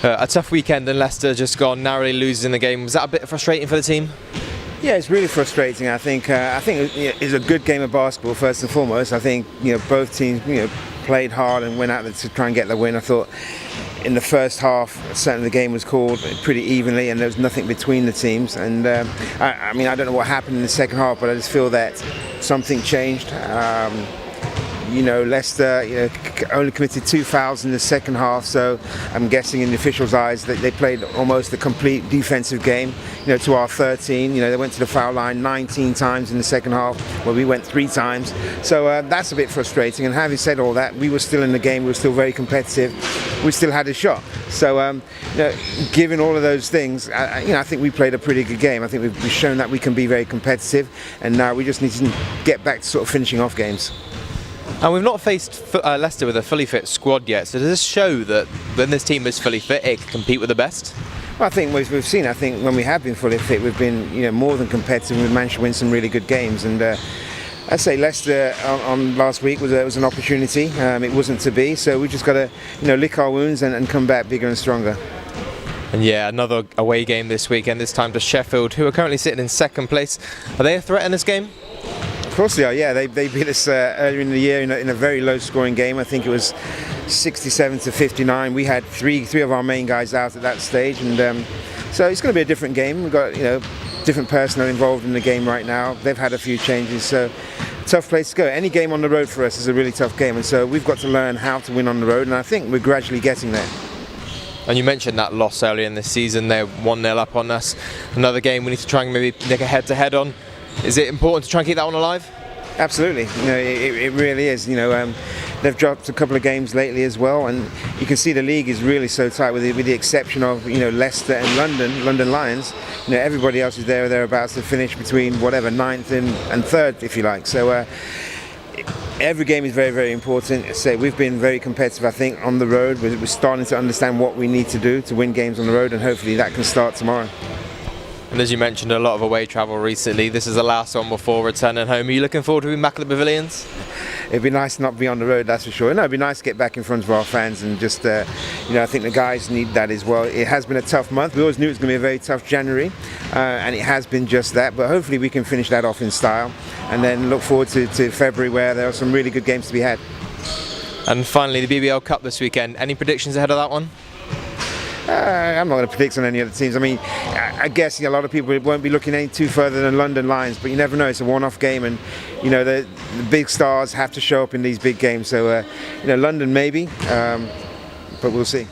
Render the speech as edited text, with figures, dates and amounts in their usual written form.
A tough weekend and Leicester just gone, narrowly losing the game. Was that a bit frustrating for the team? Yeah, it's really frustrating. I think it's a good game of basketball first and foremost. I think both teams played hard and went out there to try and get the win. I thought in the first half, certainly the game was called pretty evenly, and there was nothing between the teams. And I don't know what happened in the second half, but I just feel that something changed. Leicester only committed 2 fouls in the second half, so I'm guessing in the officials' eyes that they played almost a complete defensive game. To our 13, they went to the foul line 19 times in the second half, where we went 3 times. So that's a bit frustrating. And having said all that, we were still in the game. We were still very competitive. We still had a shot. So given all of those things, I think we played a pretty good game. I think we've shown that we can be very competitive, and now we just need to get back to sort of finishing off games. And we've not faced Leicester with a fully fit squad yet, so does this show that when this team is fully fit, it can compete with the best? Well, I think we've seen, when we have been fully fit, we've been more than competitive. We've managed to win some really good games, and I'd say Leicester on last week was an opportunity. It wasn't to be, so we just got to lick our wounds and come back bigger and stronger. And yeah, another away game this weekend, this time to Sheffield, who are currently sitting in second place. Are they a threat in this game? Of course they are, yeah. They beat us earlier in the year in a very low-scoring game. I think it was 67-59. We had three of our main guys out at that stage, and so it's going to be a different game. We've got different personnel involved in the game right now. They've had a few changes, so tough place to go. Any game on the road for us is a really tough game, and so we've got to learn how to win on the road, and I think we're gradually getting there. And you mentioned that loss earlier in this season. They're 1-0 up on us. Another game we need to try and maybe nick a head-to-head on. Is it important to try and keep that one alive? Absolutely. It really is. They've dropped a couple of games lately as well, and you can see the league is really so tight, with the exception of Leicester and London Lions. Everybody else is there or thereabouts to finish between whatever 9th and 3rd, if you like. So every game is very, very important. So we've been very competitive, I think, on the road. We're starting to understand what we need to do to win games on the road, and hopefully that can start tomorrow. And as you mentioned, a lot of away travel recently. This is the last one before returning home. Are you looking forward to being back at the Pavilions? It'd be nice not to be on the road, that's for sure. No, it'd be nice to get back in front of our fans, and just, I think the guys need that as well. It has been a tough month. We always knew it was going to be a very tough January, and it has been just that. But hopefully we can finish that off in style, and then look forward to February, where there are some really good games to be had. And finally, the BBL Cup this weekend. Any predictions ahead of that one? I'm not going to predict on any other teams. I guess a lot of people won't be looking any too further than London Lions, but you never know. It's a one-off game, and the big stars have to show up in these big games. So London maybe, but we'll see.